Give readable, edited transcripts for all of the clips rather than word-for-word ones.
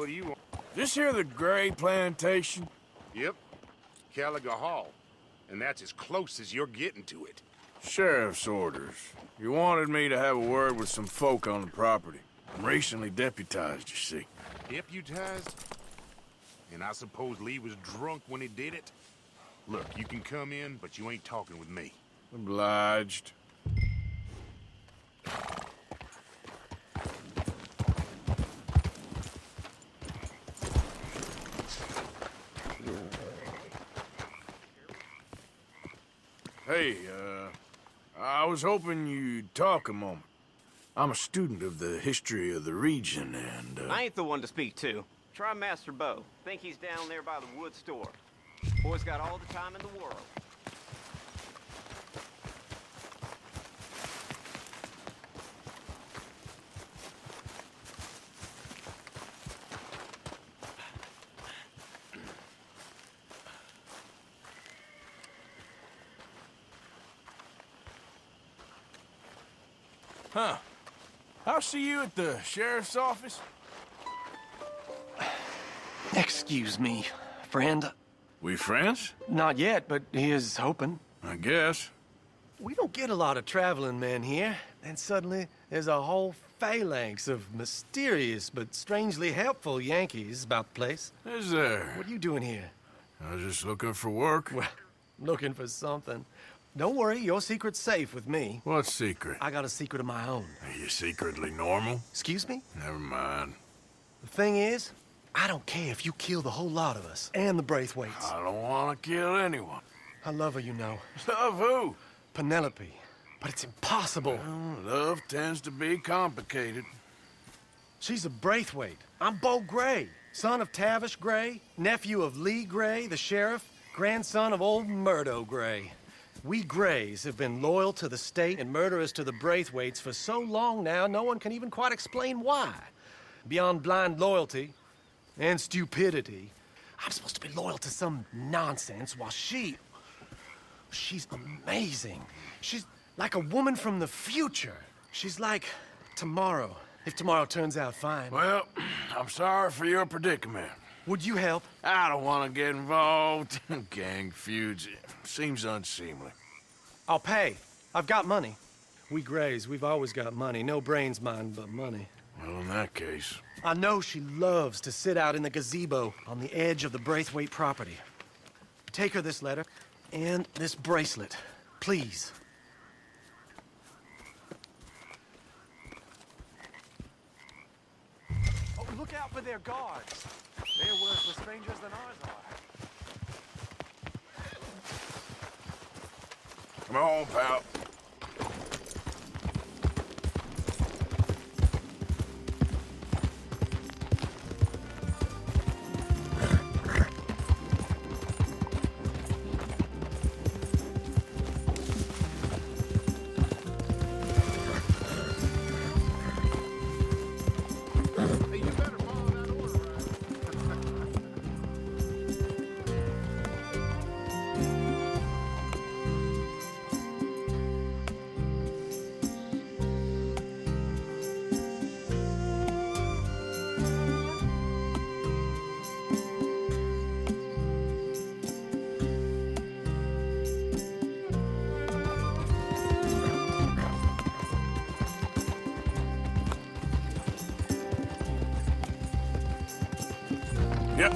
What do you want? This here the Gray plantation? Yep. Caliga Hall. And that's as close as you're getting to it. Sheriff's orders. You wanted me to have a word with some folk on the property. I'm recently deputized, you see. Deputized? And I suppose Lee was drunk when he did it? Look, you can come in, but you ain't talking with me. Obliged. Hey, I was hoping you'd talk a moment. I'm a student of the history of the region, and, I ain't the one to speak to. Try Master Beau. Think he's down there by the wood store. Boy's got all the time in the world. Huh. I'll see you at the sheriff's office. Excuse me, friend. We friends? Not yet, but he is hoping. I guess. We don't get a lot of traveling men here, and suddenly there's a whole phalanx of mysterious but strangely helpful Yankees about the place. Is there? What are you doing here? I was just looking for work. Well, looking for something. Don't worry, your secret's safe with me. What secret? I got a secret of my own. Are you secretly normal? Excuse me? Never mind. The thing is, I don't care if you kill the whole lot of us, and the Braithwaites. I don't want to kill anyone. I love her, you know. Love who? Penelope. But it's impossible. Well, love tends to be complicated. She's a Braithwaite. I'm Beau Gray, son of Tavish Gray, nephew of Lee Gray, the sheriff, grandson of old Murdo Gray. We Grays have been loyal to the state and murderous to the Braithwaites for so long now, no one can even quite explain why. Beyond blind loyalty and stupidity, I'm supposed to be loyal to some nonsense while she's amazing. She's like a woman from the future. She's like tomorrow, if tomorrow turns out fine. Well, I'm sorry for your predicament. Would you help? I don't want to get involved in gang feuds. Seems unseemly. I'll pay. I've got money. We Grays, we've always got money. No brains, mind, but money. Well, in that case... I know she loves to sit out in the gazebo on the edge of the Braithwaite property. Take her this letter and this bracelet, please. Oh, look out for their guards. They're worse with strangers than ours are. Come on, pal. Hey, you better follow that order, Yep.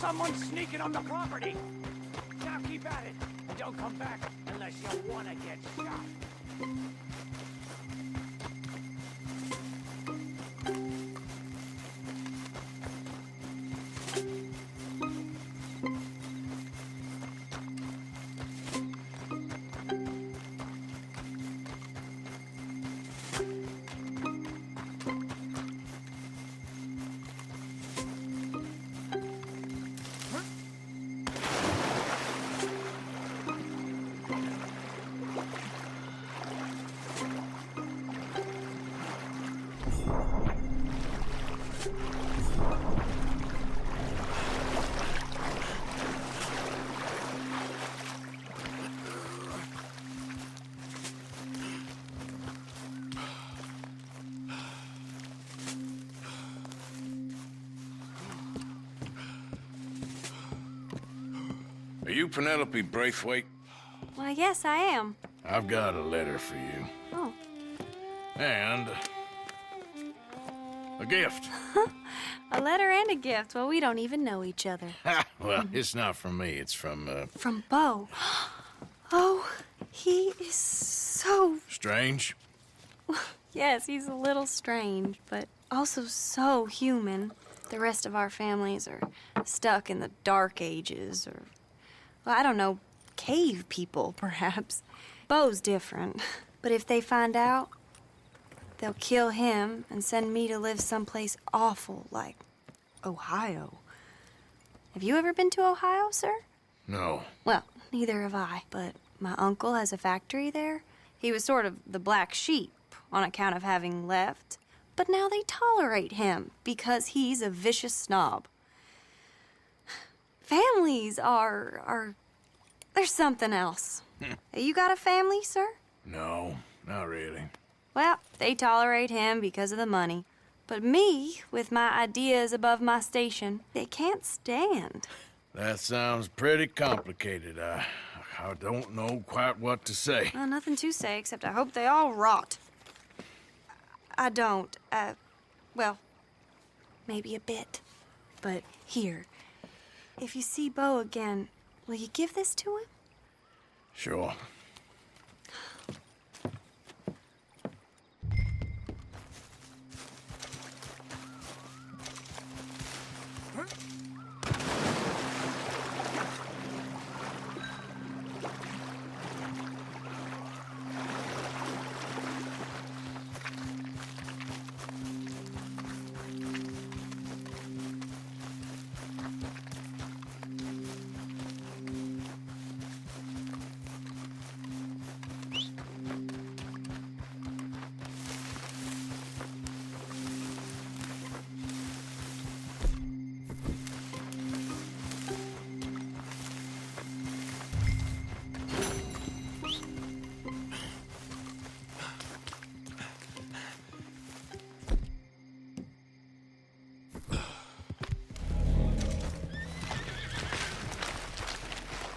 Someone's sneaking on the property. Now keep at it, and don't come back unless you want to get shot. Are you Penelope Braithwaite? Why, yes, I am. I've got a letter for you. Oh. And a gift. A letter and a gift. Well, we don't even know each other. Well, it's not from me. It's from, From Beau. Oh, he is so... Strange? Yes, he's a little strange, but also so human. The rest of our families are stuck in the Dark Ages, or... Well, I don't know, cave people, perhaps. Beau's different. But if they find out, they'll kill him and send me to live someplace awful like Ohio. Have you ever been to Ohio, sir? No. Well, neither have I, but my uncle has a factory there. He was sort of the black sheep on account of having left. But now they tolerate him because he's a vicious snob. Families are there's something else. You got a family, sir? No, not really. Well, they tolerate him because of the money. But me, with my ideas above my station, they can't stand. That sounds pretty complicated. I don't know quite what to say. Well, nothing to say, except I hope they all rot. I don't, well, maybe a bit. But here, if you see Beau again, will you give this to him? Sure.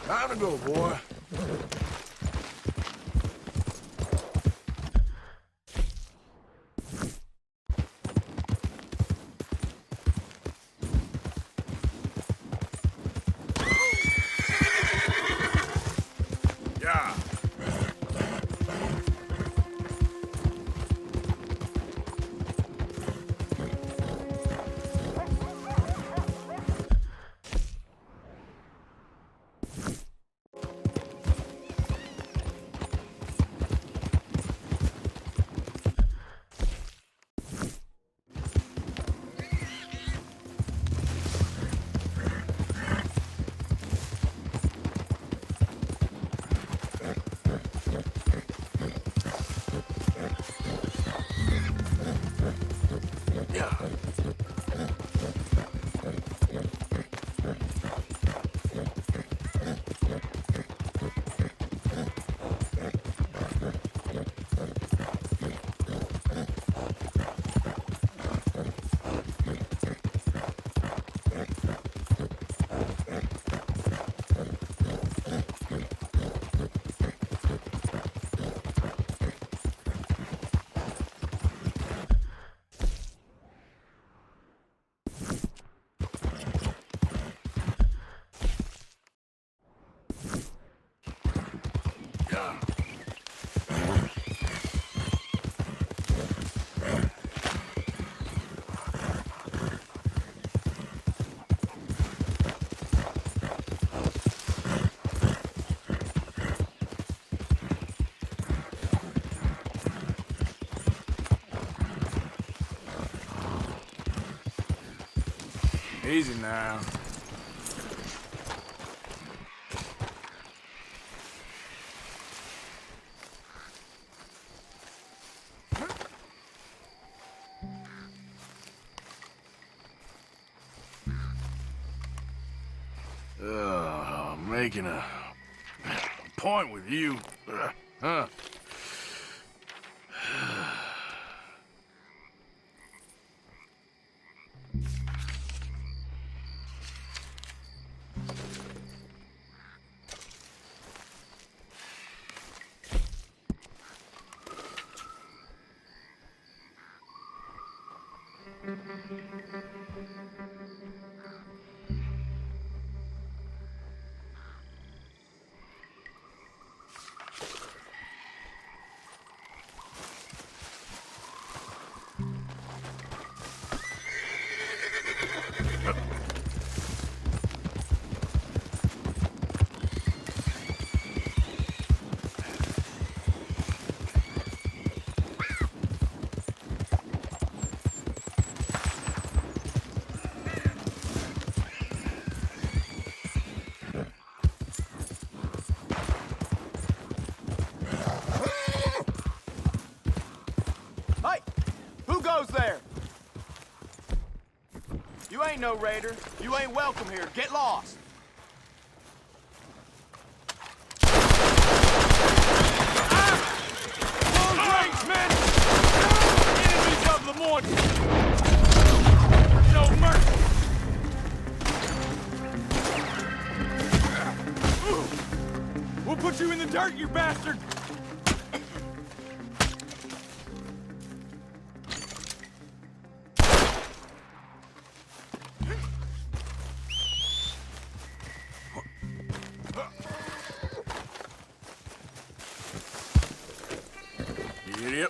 Time to go, boy. Yeah. Easy now. Making a point with you. Huh? There? You ain't no raider. You ain't welcome here. Get lost. Close ranks, men! Enemies of Lemoyne! No mercy! We'll put you in the dirt, you bastard! Idiot.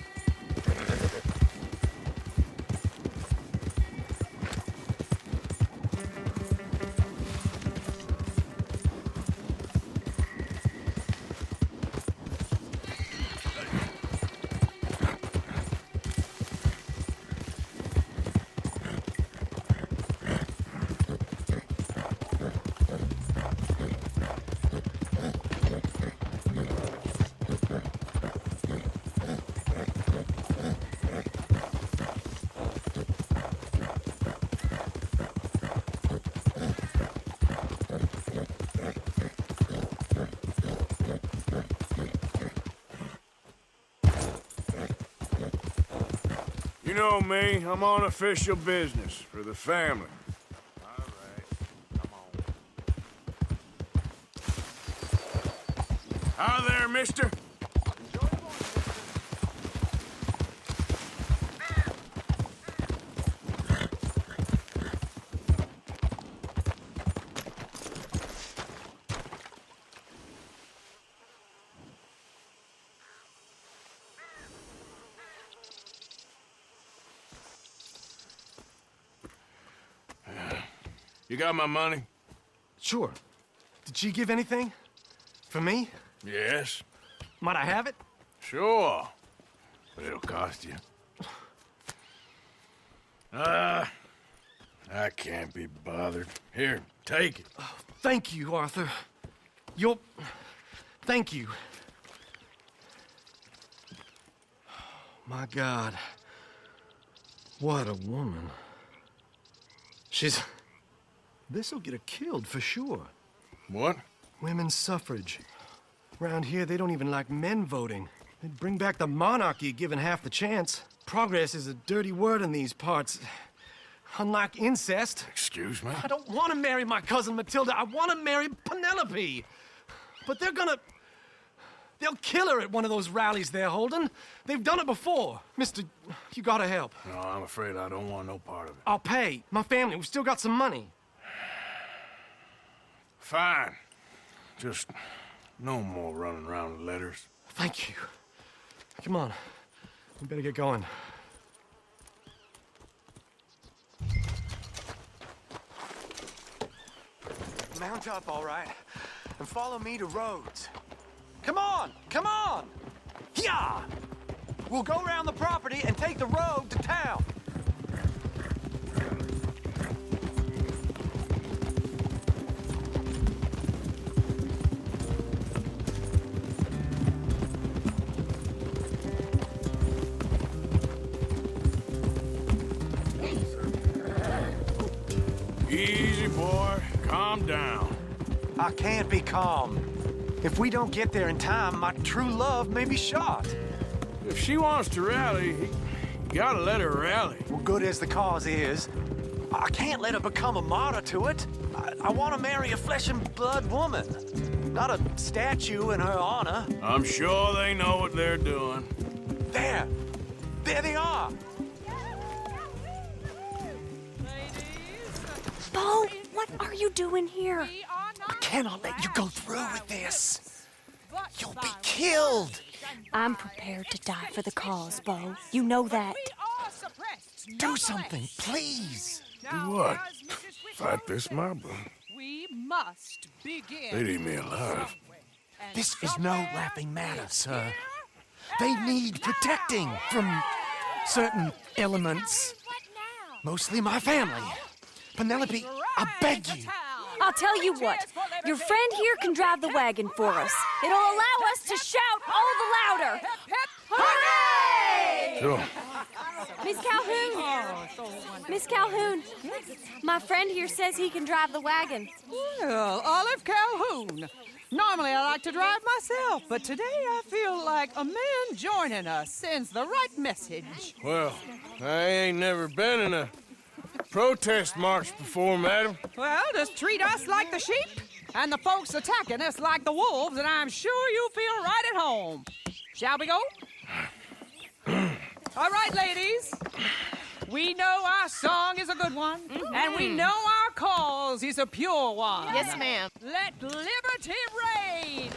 You know me, I'm on official business for the family. All right, come on. Hi there, mister. You got my money? Sure. Did she give anything? For me? Yes. Might I have it? Sure. But it'll cost you. I can't be bothered. Here, take it. Oh, thank you, Arthur. Thank you. My God. What a woman. This'll get her killed for sure. What? Women's suffrage. Around here, they don't even like men voting. They'd bring back the monarchy given half the chance. Progress is a dirty word in these parts. Unlike incest. Excuse me? I don't want to marry my cousin Matilda. I want to marry Penelope. But they'll kill her at one of those rallies they're holding. They've done it before. Mister, you gotta help. No, I'm afraid I don't want no part of it. I'll pay. My family, we've still got some money. Fine. Just No more running around with letters. Thank you. Come on. We better get going. Mount up, all right, and follow me to Rhodes. Come on! Come on! Yeah! We'll go around the property and take the road to town. Easy, boy. Calm down. I can't be calm. If we don't get there in time, my true love may be shot. If she wants to rally, you gotta let her rally. Well, good as the cause is, I can't let her become a martyr to it. I want to marry a flesh and blood woman, not a statue in her honor. I'm sure they know what they're doing. There! There they are! Beau, what are you doing here? I cannot let you go through with this. You'll be killed. I'm prepared to die for the cause, Beau. You know that. Do something, please. Do what? Fight this mob? We must begin. They'd eat me alive. This is no laughing matter, sir. They need protecting from certain elements. Mostly my family. Penelope, I beg you. I'll tell you what. Your friend here can drive the wagon for us. It'll allow us to shout all the louder. Hooray! Sure. Miss Calhoun! Miss Calhoun, my friend here says he can drive the wagon. Well, Olive Calhoun. Normally I like to drive myself, but today I feel like a man joining us sends the right message. Well, I ain't never been in a protest march before, madam. Well, just treat us like the sheep, and the folks attacking us like the wolves, and I'm sure you feel right at home. Shall we go? All right, ladies. We know our song is a good one, and we know our cause is a pure one. Yes, ma'am. Let liberty reign!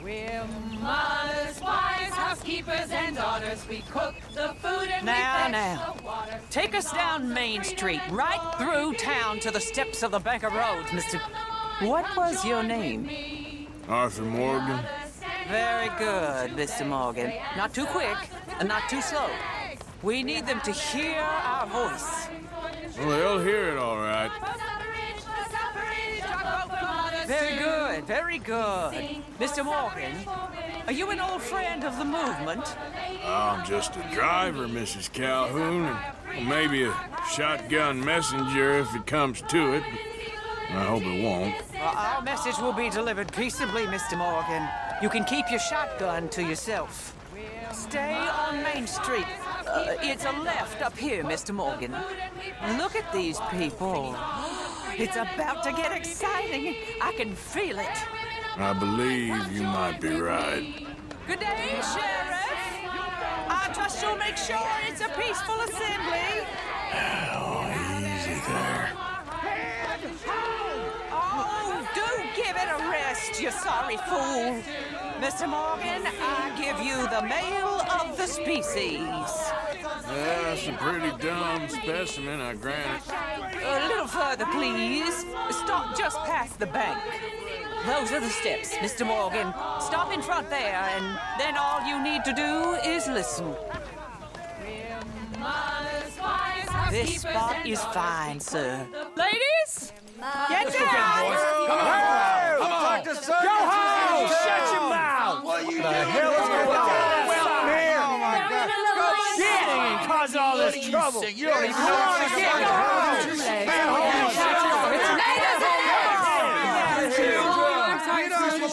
We're mothers, wives, housekeepers, and daughters. We cook the food and we fetch the water. Take us down Main Street, right through town to the steps of the Bank of Rhodes, Mr. What was your name? Arthur Morgan. Very good, Mr. Morgan. Not too quick and not too slow. We need them to hear our voice. Well, they'll hear it all right. Very good, very good. Mr. Morgan, are you an old friend of the movement? I'm just a driver, Mrs. Calhoun, and maybe a shotgun messenger if it comes to it. But I hope it won't. Well, our message will be delivered peaceably, Mr. Morgan. You can keep your shotgun to yourself. Stay on Main Street. It's a left up here, Mr. Morgan. Look at these people. It's about to get exciting. I can feel it. I believe you might be right. Good day, Sheriff. I trust you'll make sure it's a peaceful assembly. Oh, easy there. Oh, do give it a rest, you sorry fool. Mr. Morgan, I give you the male of the species. That's a pretty dumb specimen, I grant it. A little further, please. Stop just past the bank. Those are the steps, Mr. Morgan. Stop in front there, and then all you need to do is listen. This spot is fine, sir. Ladies, get down! Come on! Go home! Shut your mouth! What you the hell is going on? Well, here! Oh, my God. Shit! And cause all this trouble. You don't even know what to get. Go home!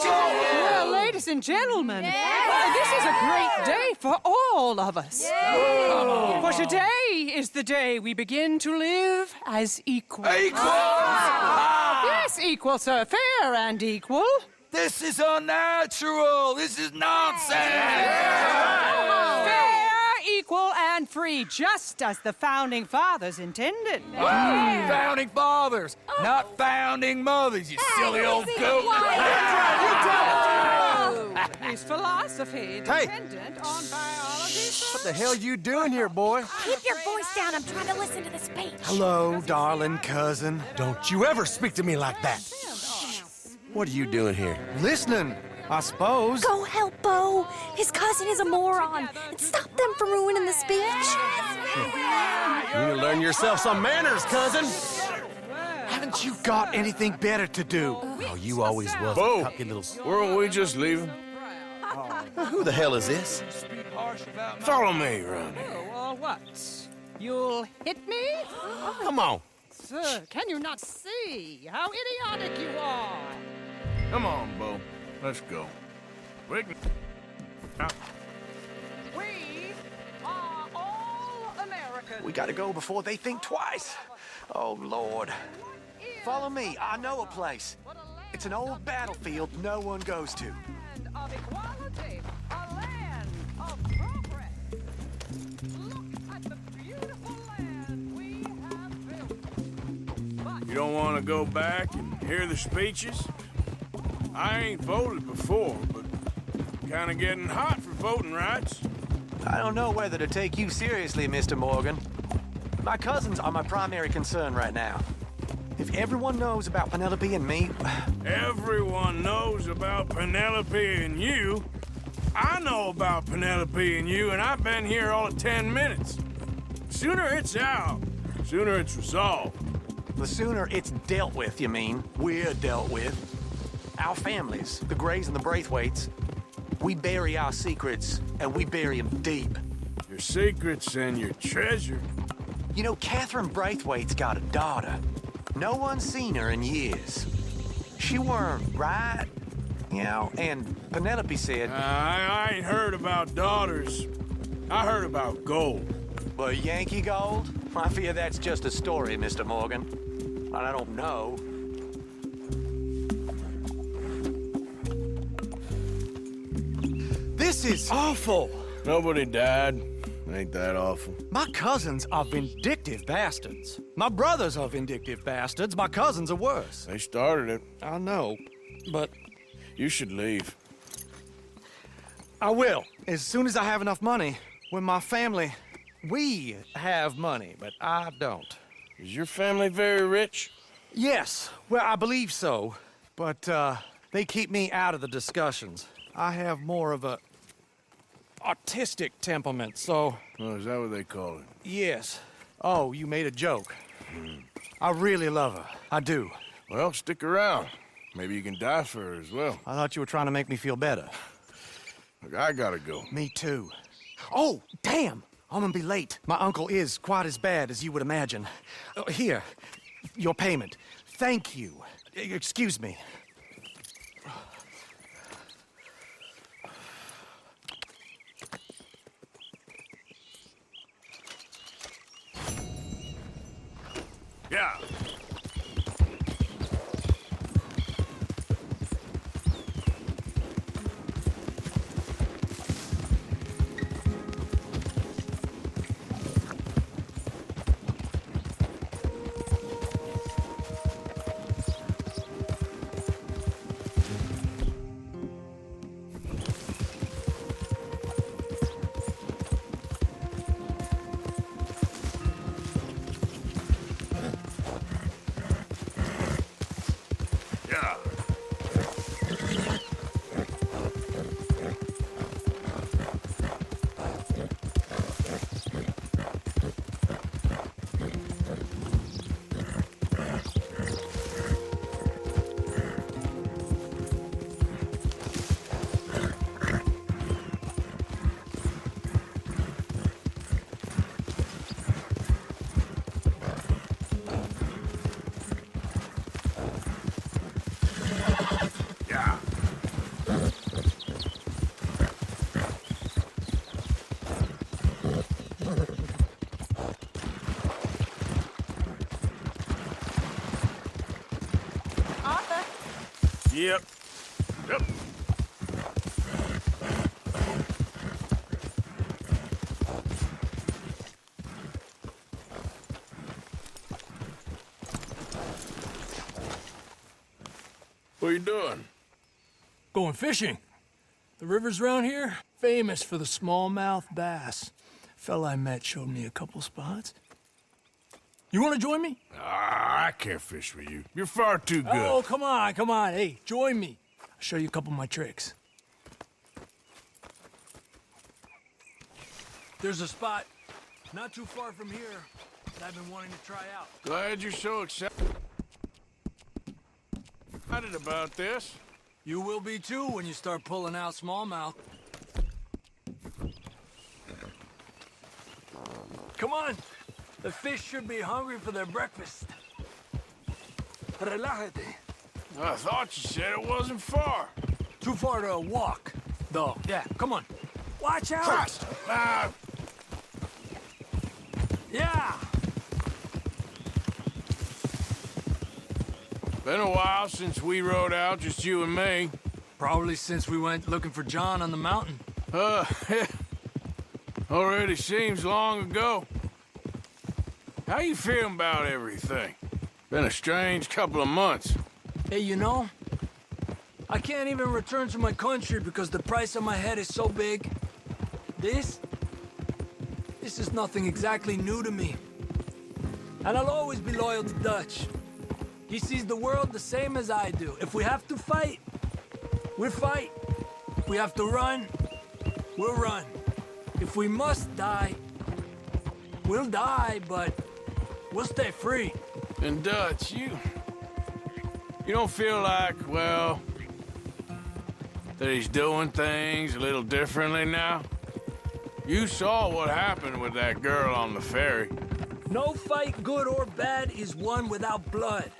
Well, ladies and gentlemen, this is a great day for all of us. For today is the day we begin to live as equals. Yes, equal, sir. Fair and equal. This is unnatural. This is nonsense. Fair, equal and free, just as the Founding Fathers intended. Founding fathers, not founding mothers, you silly old goat. His philosophy dependent on biology. What the hell you doing here, boy? Keep your voice down. I'm trying to listen to the speech. Hello, darling cousin. Don't you ever speak to me like that. What are you doing here? Listening, I suppose. Go help Beau. His cousin is a moron. And stop them from ruining the speech. You need to learn yourself some manners, cousin. Haven't you got anything better to do? Oh, you always was Beau, a cocky little... weren't we just leaving? Who the hell is this? Follow me around here. What? You'll hit me? Come on. Sir, can you not see how idiotic you are? Come on, Beau. Let's go. We can... We are all Americans. We gotta go before they think twice. Oh, Lord. Follow me. I know a place. It's an old battlefield no one goes to. Land of equality, a land of progress. Look at the beautiful land we have built. You don't want to go back and hear the speeches? I ain't voted before, but kind of getting hot for voting rights. I don't know whether to take you seriously, Mr. Morgan. My cousins are my primary concern right now. If everyone knows about Penelope and me... Everyone knows about Penelope and you. I know about Penelope and you, and I've been here all of 10 minutes. Sooner it's out, sooner it's resolved. The sooner it's dealt with, you mean. We're dealt with. Our families, the Grays and the Braithwaites, we bury our secrets, and we bury them deep. Your secrets and your treasure. You know, Catherine Braithwaite's got a daughter. No one's seen her in years. She weren't right, you know, and Penelope said... I ain't heard about daughters. I heard about gold. Well, Yankee gold? I fear that's just a story, Mr. Morgan. And I don't know. This is awful. Nobody died. Ain't that awful? My cousins are vindictive bastards. My brothers are vindictive bastards. My cousins are worse. They started it. I know, but You should leave. I will. As soon as I have enough money. When my family... We have money, but I don't. Is your family very rich? Yes, well, I believe so. But, they keep me out of the discussions. I have more of a... artistic temperament, so... Oh, is that what they call it? Yes. Oh, you made a joke. I really love her. I do. Well, stick around. Maybe you can die for her as well. I thought you were trying to make me feel better. Look, I gotta go. Me too. Oh, damn! I'm gonna be late. My uncle is quite as bad as you would imagine. Here, your payment. Thank you. Excuse me. Yeah. Yeah. Yeah. Arthur, Yep. Yep. are you doing? Going fishing. The rivers around here, famous for the smallmouth bass. Fella I met showed me a couple spots. You want to join me? Ah, I can't fish with you. You're far too good. Oh, come on, come on. Hey, join me. I'll show you a couple of my tricks. There's a spot not too far from here that I've been wanting to try out. Glad you're so excited about this. You will be too when you start pulling out smallmouth. Come on. The fish should be hungry for their breakfast. Relájate. I thought you said it wasn't far. Too far to walk, though. Yeah, come on. Watch out! Fast! Yeah! Been a while since we rode out, just you and me. Probably since we went looking for John on the mountain. Already seems long ago. How you feeling about everything? Been a strange couple of months. Hey, you know, I can't even return to my country because the price on my head is so big. This is nothing exactly new to me. And I'll always be loyal to Dutch. He sees the world the same as I do. If we have to fight, we'll fight. If we have to run, we'll run. If we must die, we'll die, but we'll stay free. And Dutch, you don't feel like, well, that he's doing things a little differently now? You saw what happened with that girl on the ferry. No fight, good or bad, is won without blood.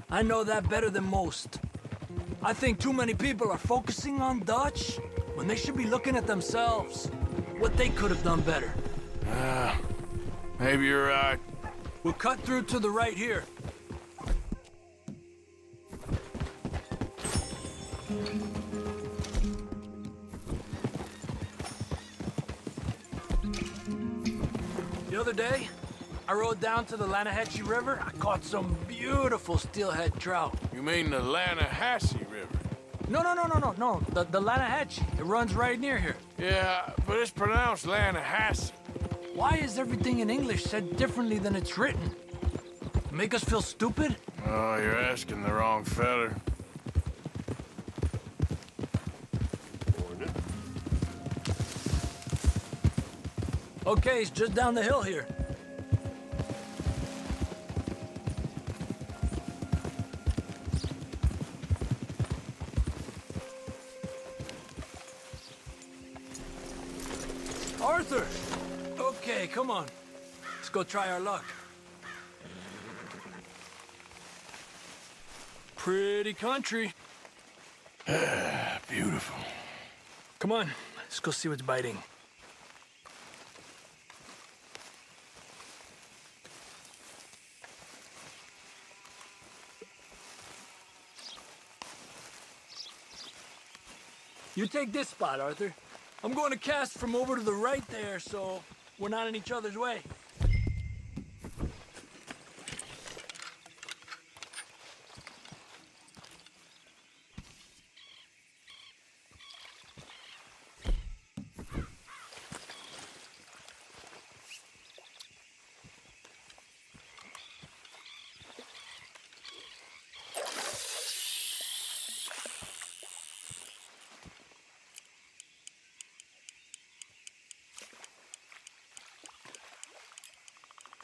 I know that better than most. I think too many people are focusing on Dutch when they should be looking at themselves. What they could have done better. Maybe you're right. We'll cut through to the right here. The other day, I rode down to the Lannahache River. I caught some beautiful steelhead trout. You mean the Lannahache River? No. The Lannahache. It runs right near here. Yeah, but it's pronounced Lannahache. Why is everything in English said differently than it's written? Make us feel stupid? Oh, you're asking the wrong feller. Okay, it's just down the hill here. Arthur! Okay, come on. Let's go try our luck. Pretty country. Beautiful. Come on, let's go see what's biting. You take this spot, Arthur. I'm going to cast from over to the right there, so we're not in each other's way.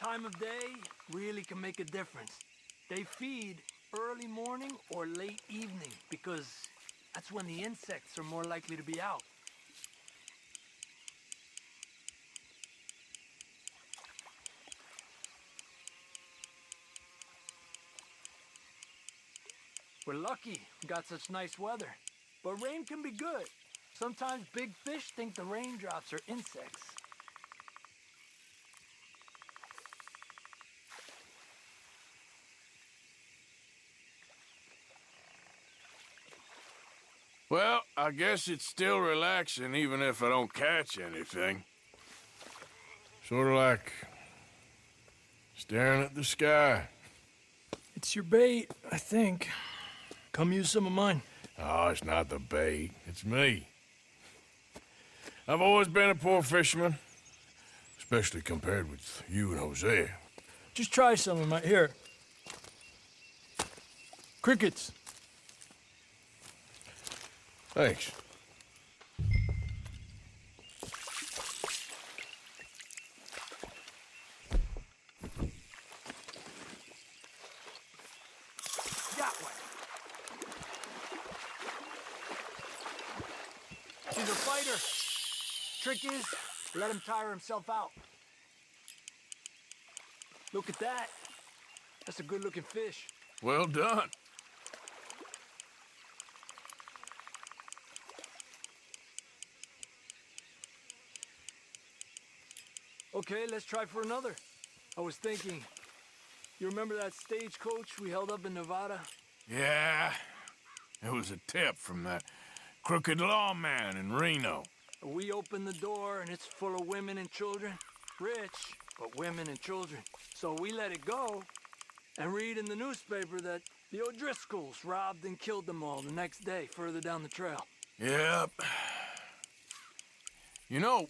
Time of day really can make a difference. They feed early morning or late evening because that's when the insects are more likely to be out. We're lucky we got such nice weather, but rain can be good. Sometimes big fish think the raindrops are insects. Well, I guess it's still relaxing even if I don't catch anything. Sort of like staring at the sky. It's your bait, I think. Come use some of mine. Oh, it's not the bait. It's me. I've always been a poor fisherman, especially compared with you and Jose. Just try some of my... Here. Crickets. Thanks. Got one. He's a fighter. Trick is, let him tire himself out. Look at that. That's a good-looking fish. Well done. Okay, let's try for another. I was thinking, you remember that stagecoach we held up in Nevada? Yeah, it was a tip from that crooked lawman in Reno. We opened the door and it's full of women and children. Rich, but women and children. So we let it go and read in the newspaper that the O'Driscolls robbed and killed them all the next day further down the trail. Yep. You know,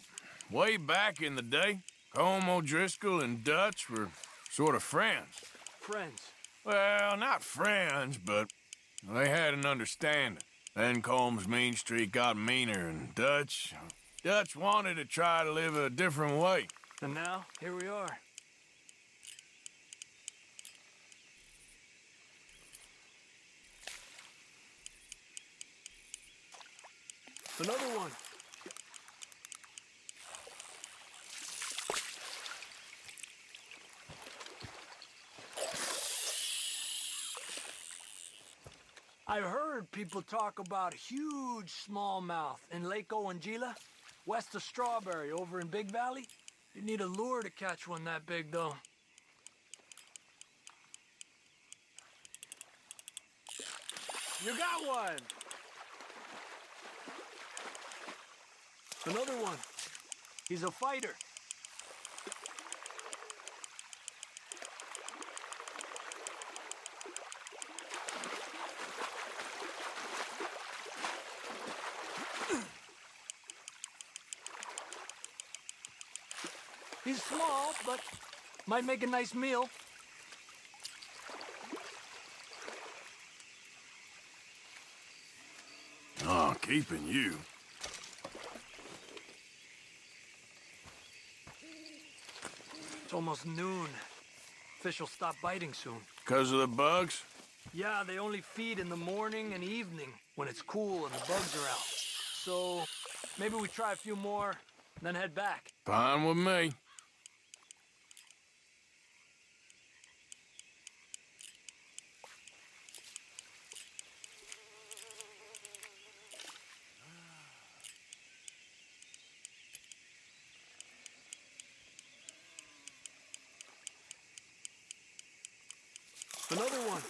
way back in the day, Colm O'Driscoll and Dutch were sort of friends. Friends? Well, not friends, but they had an understanding. Then Colm's mean streak got meaner, and Dutch wanted to try to live a different way. And now, here we are. Another one. I've heard people talk about huge smallmouth in Lake Owanjila, west of Strawberry, over in Big Valley. You need a lure to catch one that big, though. You got one! Another one. He's a fighter. He's small, but might make a nice meal. Oh, keeping you. It's almost noon. Fish will stop biting soon. 'Cause of the bugs? Yeah, they only feed in the morning and evening when it's cool and the bugs are out. So maybe we try a few more, then head back. Fine with me. Another one.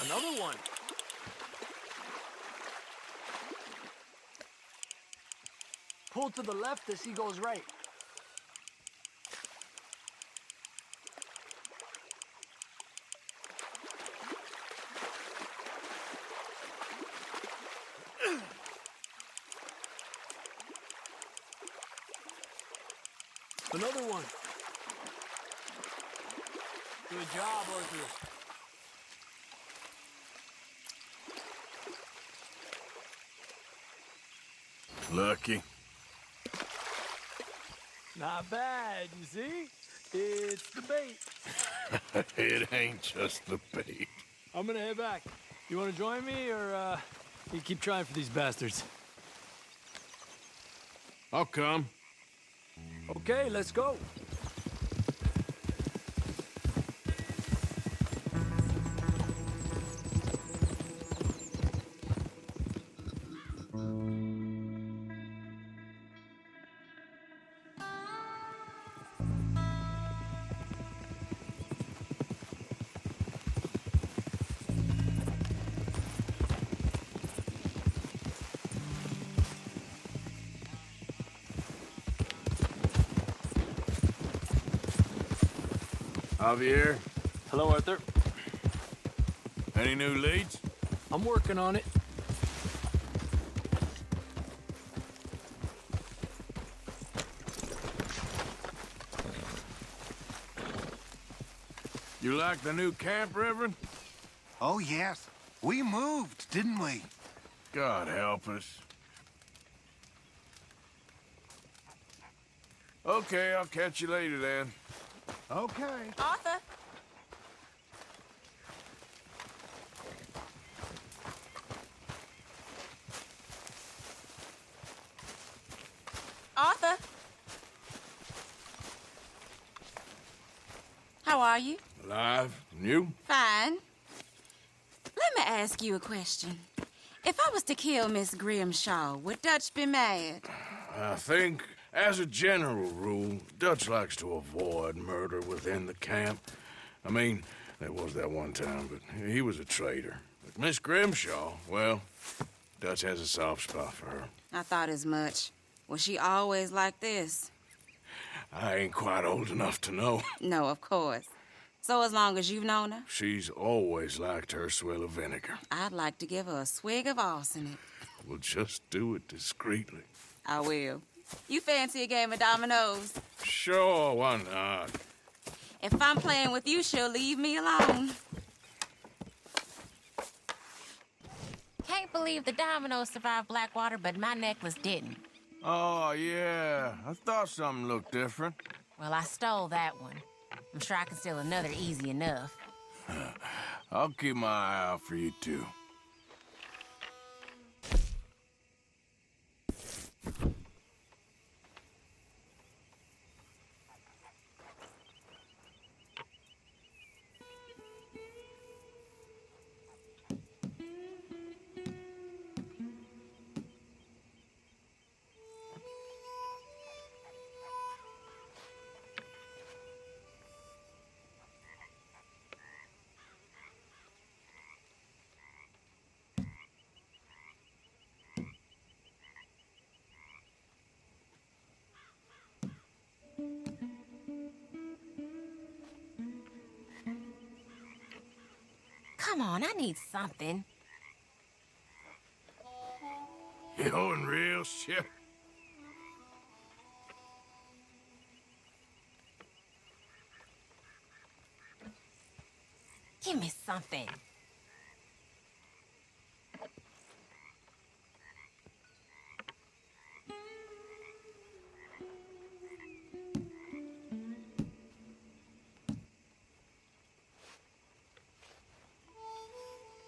Another one. Pull to the left as he goes right. Another one. Good job, Arthur. Lucky. Not bad, you see? It's the bait. It ain't just the bait. I'm gonna head back. You wanna join me, or you keep trying for these bastards? I'll come. Okay, let's go. Javier, Hello, Arthur. any new leads? I'm working on it. You like the new camp, Reverend? Oh, yes. We moved, didn't we? God help us. Okay, I'll catch you later then. Okay. Arthur? Arthur? How are you? Alive? And you? Fine. Let me ask you a question. If I was to kill Miss Grimshaw, would Dutch be mad? I think, as a general rule, Dutch likes to avoid murder within the camp. I mean, there was that one time, but he was a traitor. But Miss Grimshaw, well, Dutch has a soft spot for her. I thought as much. Was she always like this? I ain't quite old enough to know. No, of course. So as long as you've known her, She's always liked her swill of vinegar. I'd like to give her a swig of arsenic. We'll just do it discreetly. I will. You fancy a game of dominoes? Sure, why not? If I'm playing with you, she'll leave me alone. Can't believe the dominoes survived Blackwater, but my necklace didn't. Oh, yeah. I thought something looked different. Well, I stole that one. I'm sure I can steal another easy enough. I'll keep my eye out for you, too. Come on, I need something. You're in real shit. Give me something.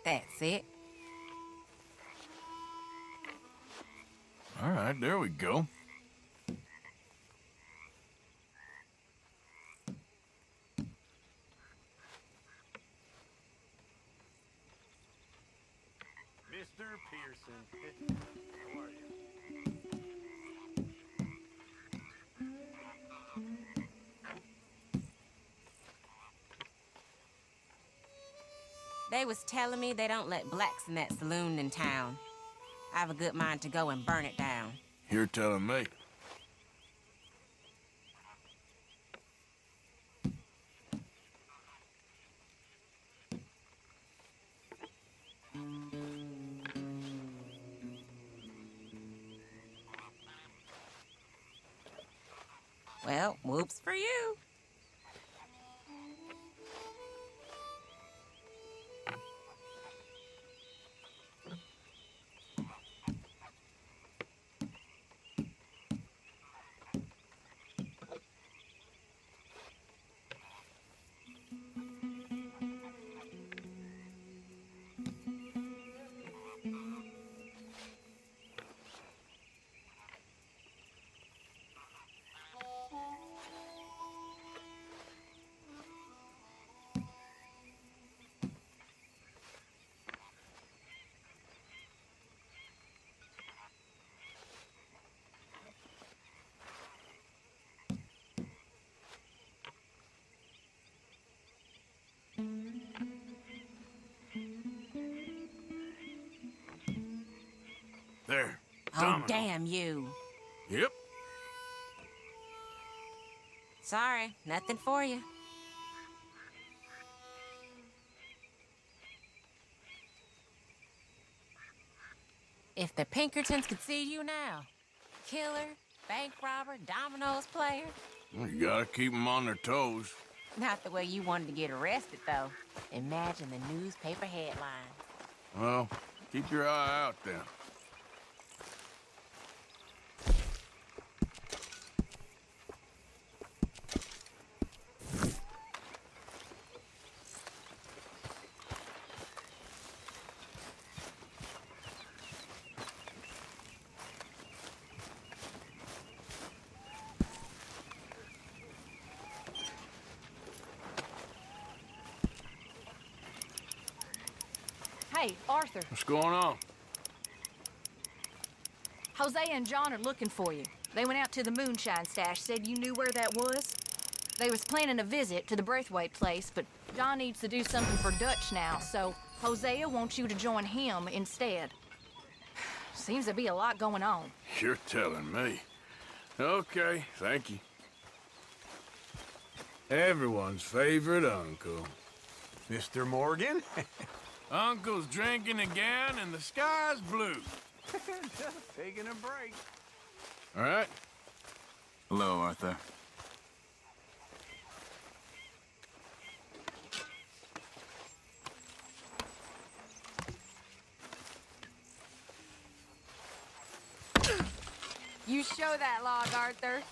That's it. All right, there we go. Mr. Pearson. How are you? They was telling me they don't let blacks in that saloon in town. I have a good mind to go and burn it down. You're telling me. Well, whoops for you. There. Oh, Domino. damn you. Yep. Sorry, nothing for you. If the Pinkertons could see you now. Killer, bank robber, dominoes player. You gotta keep them on their toes. Not the way you wanted to get arrested, though. Imagine the newspaper headline. Well, keep your eye out then. Hey, Arthur. What's going on? Hosea and John are looking for you. They went out to the moonshine stash, said you knew where that was. They was planning a visit to the Braithwaite place, but John needs to do something for Dutch now, so Hosea wants you to join him instead. Seems to be a lot going on. You're telling me. Okay, thank you. Everyone's favorite uncle. Mr. Morgan? Uncle's drinking again and the sky's blue. Just taking a break. All right. Hello, Arthur. You show that log, Arthur.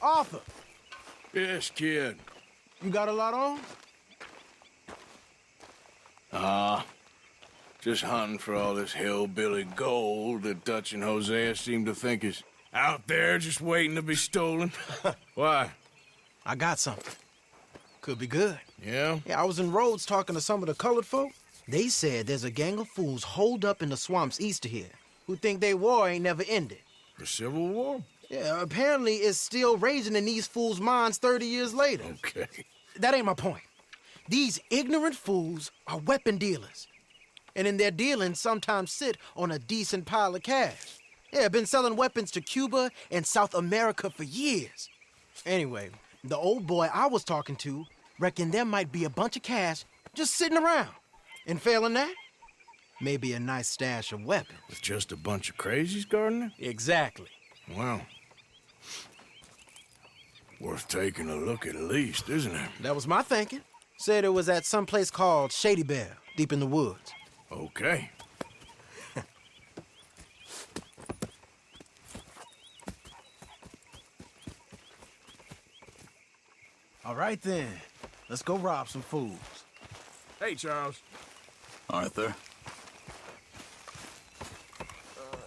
Arthur, Yes, kid. you got a lot on? Just hunting for all this hillbilly gold that Dutch and Hosea seem to think is out there just waiting to be stolen. Why? I got something. Could be good. Yeah? Yeah, I was in Rhodes talking to some of the colored folk. They said there's a gang of fools holed up in the swamps east of here who think their war ain't never ended. The Civil War? Yeah, apparently it's still raging in these fools' minds 30 years later. Okay. That ain't my point. These ignorant fools are weapon dealers. And in their dealings sometimes sit on a decent pile of cash. Yeah, been selling weapons to Cuba and South America for years. Anyway, the old boy I was talking to reckoned there might be a bunch of cash just sitting around. And failing that, maybe a nice stash of weapons. With just a bunch of crazies guarding it? Exactly. Well, worth taking a look at least, isn't it? That was my thinking. Said it was at some place called Shady Belle, deep in the woods. Okay. All right then, let's go rob some fools. Hey, Charles. Arthur.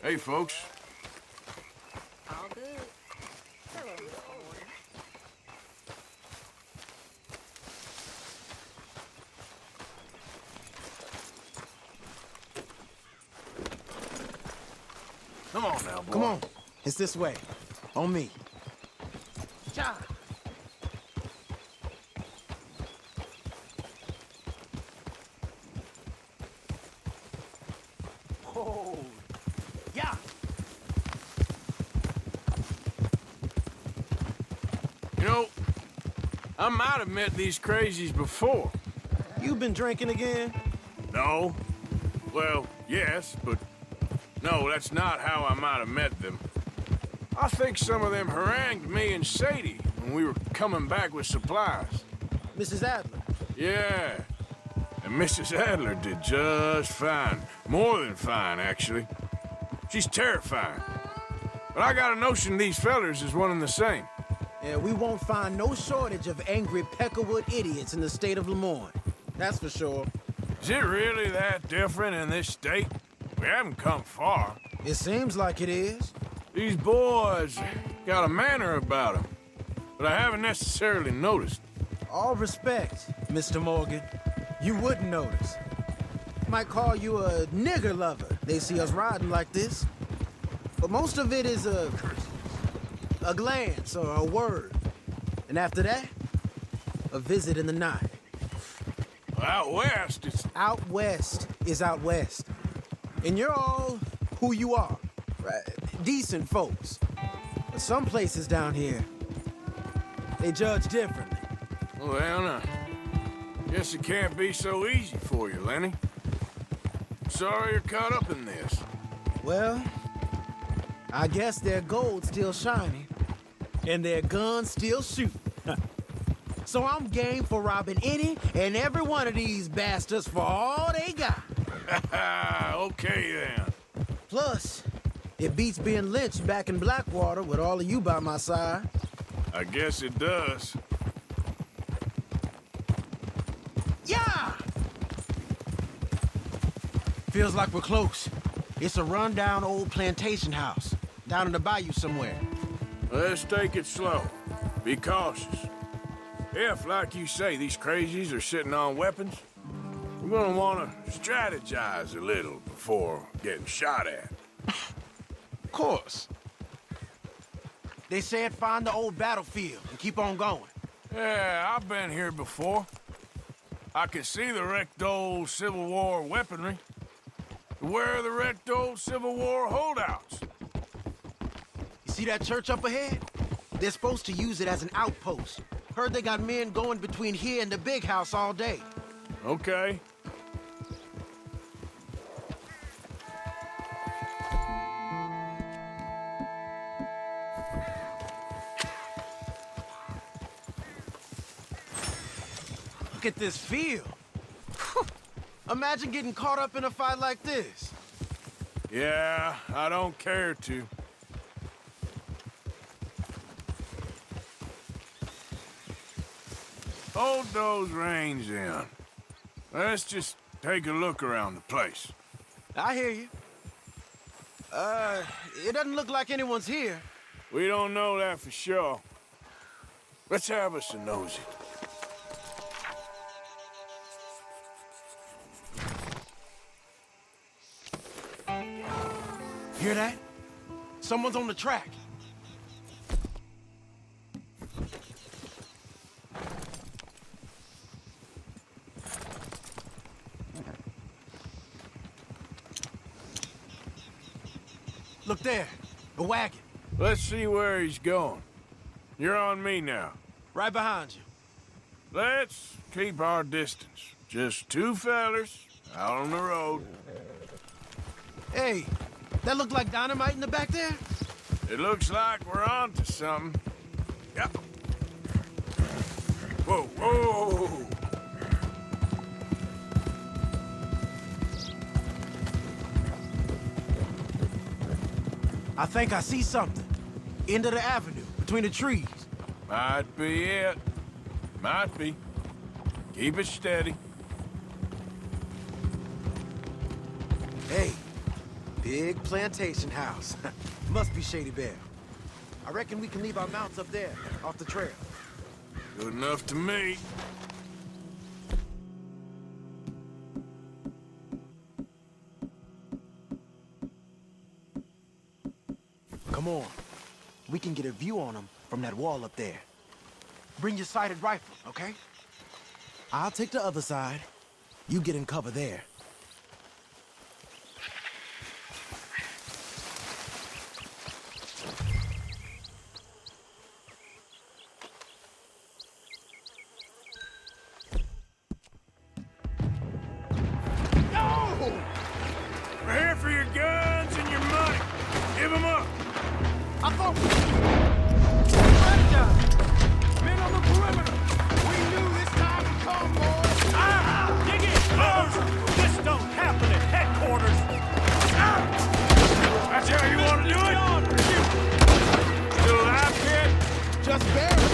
Hey, folks. All good. Come on now, boy. Come on, it's this way. On me. John. Oh, yeah. You know, I might have met these crazies before. You been drinking again? No. Well, yes, but no, that's not how I might have met them. I think some of them harangued me and Sadie when we were coming back with supplies. Mrs. Adler. Yeah. And Mrs. Adler did just fine. More than fine, actually. She's terrifying. But I got a notion these fellers is one and the same. Yeah, we won't find no shortage of angry Peckerwood idiots in the state of Lemoyne. That's for sure. Is it really that different in this state? We haven't come far. It seems like it is. These boys got a manner about them, but I haven't necessarily noticed. All respect, Mr. Morgan. You wouldn't notice. Might call you a nigger lover. They see us riding like this. But most of it is a glance or a word. And after that, a visit in the night. Out west, it's... Out west is out west. And you're all who you are. Right? Decent folks. But some places down here, they judge differently. Well, now, guess it can't be so easy for you, Lenny. Sorry you're caught up in this. Well, I guess their gold's still shining, and their guns still shoot. So I'm game for robbing any and every one of these bastards for all they got. Okay, then. Plus, it beats being lynched back in Blackwater with all of you by my side. I guess it does. Yeah! Feels like we're close. It's a rundown old plantation house, down in the bayou somewhere. Let's take it slow. Be cautious. If, like you say, these crazies are sitting on weapons, we're gonna want to strategize a little before getting shot at. Of course. They said find the old battlefield and keep on going. Yeah, I've been here before. I can see the wrecked old Civil War weaponry. Where are the wrecked old Civil War holdouts? You see that church up ahead? They're supposed to use it as an outpost. Heard they got men going between here and the big house all day. Okay. Look at this field. Imagine getting caught up in a fight like this. Yeah, I don't care to. Hold those reins in. Let's just take a look around the place. I hear you. It doesn't look like anyone's here. We don't know that for sure. Let's have us a nosy. Hear that? Someone's on the track. Look there, a wagon. Let's see where he's going. You're on me now. Right behind you. Let's keep our distance. Just two fellers out on the road. Hey, that look like dynamite in the back there? It looks like we're on to something. Yep. Whoa, whoa! I think I see something. End of the avenue, between the trees. Might be it. Might be. Keep it steady. Hey, big plantation house. Must be Shady Belle. I reckon we can leave our mounts up there, off the trail. Good enough to me. Come on. We can get a view on them from that wall up there. Bring your sighted rifle, okay? I'll take the other side. You get in cover there. We're here for your guns and your money. Give them up. I thought... Men on the perimeter. We knew this time would come, boys. Dig in close. This don't happen at headquarters. That's how you want to do it? Still alive, kid? Just barely.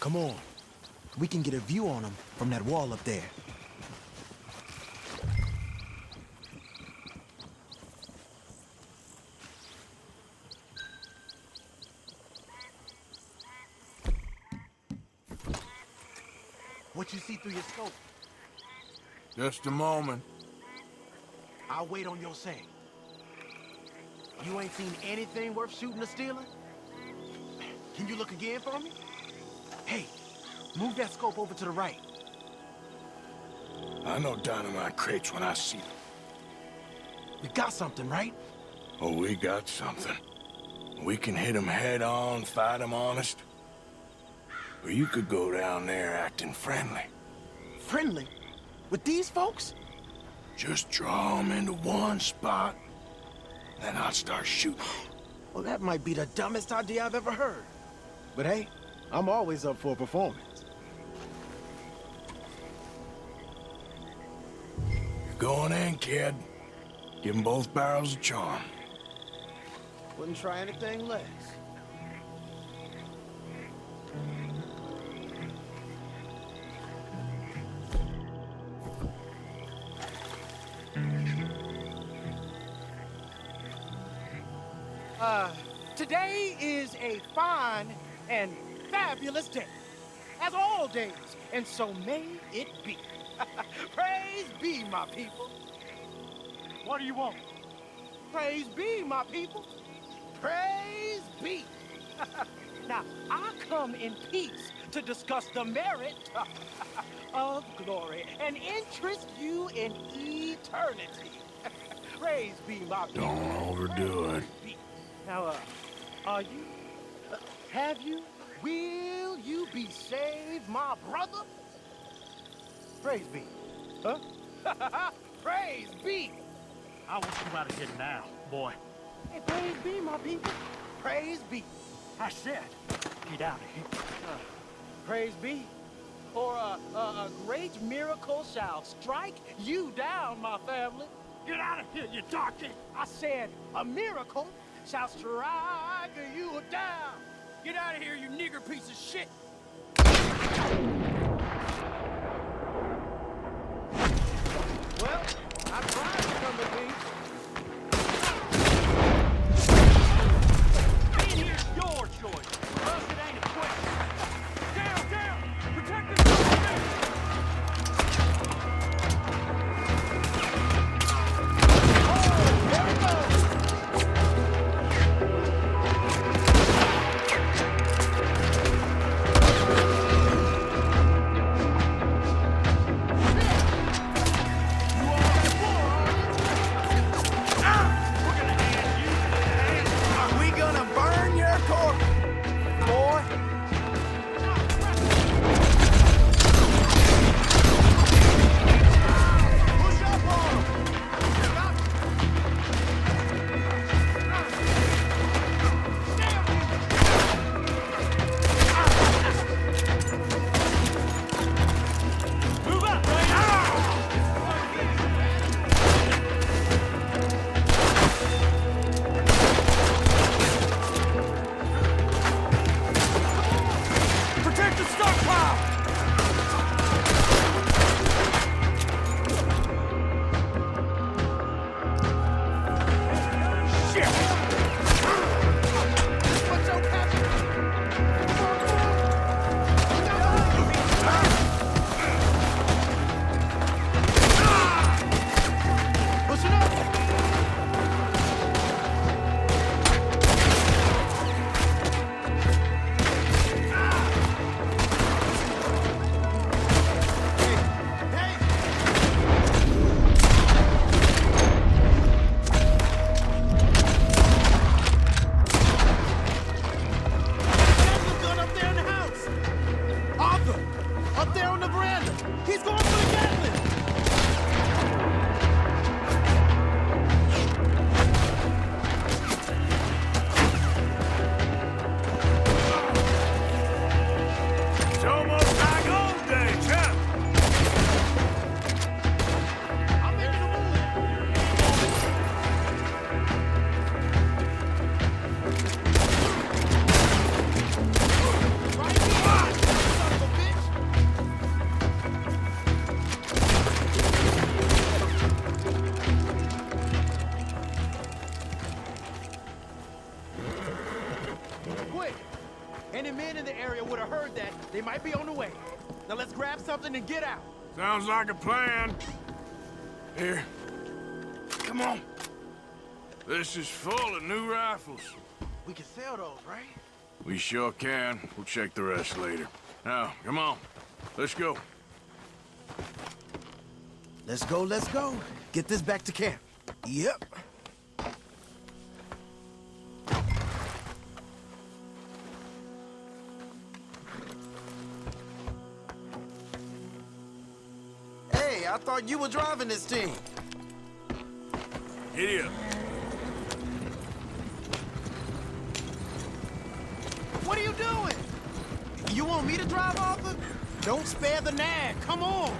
Come on. We can get a view on them from that wall up there. What you see through your scope? Just a moment. I'll wait on your say. You ain't seen anything worth shooting or stealing? Can you look again for me? Hey, move that scope over to the right. I know dynamite crates when I see them. We got something, right? Oh, we got something. We can hit them head on, fight them honest. Or you could go down there acting friendly. Friendly? With these folks? Just draw them into one spot, then I'll start shooting. Well, that might be the dumbest idea I've ever heard. But hey, I'm always up for a performance. You're going in, kid. Give them both barrels a charm. Wouldn't try anything less. Today is a fine and fabulous day, as all days, and so may it be. Praise be, my people. What do you want? Praise be, my people. Praise be. Now, I come in peace to discuss the merit of glory and interest you in eternity. Praise be, my people. Don't overdo it. Now, are you? Have you? Will you be saved, my brother? Praise be. Huh? Praise be. I want you out of here now, boy. Hey, praise be, my people. Praise be. I said, get out of here. Praise be. Or a great miracle shall strike you down, my family. Get out of here, you darky. I said, a miracle shall strike you down. Get out of here, you nigger piece of shit. Well, I tried to come with me. Being here's your choice. For us, it ain't a question. Down, down! Protect us from the Oh, there we go! quick. Any men in the area would have heard that. They might be on the way. Now let's grab something and get out. Sounds like a plan. Here. Come on. This is full of new rifles. We can sell those, right? We sure can. We'll check the rest later. Now, come on. Let's go. Let's go, let's go. Get this back to camp. Yep. Hey, I thought you were driving this team. Giddy up. What are you doing? You want me to drive, Arthur? Don't spare the nag. Come on.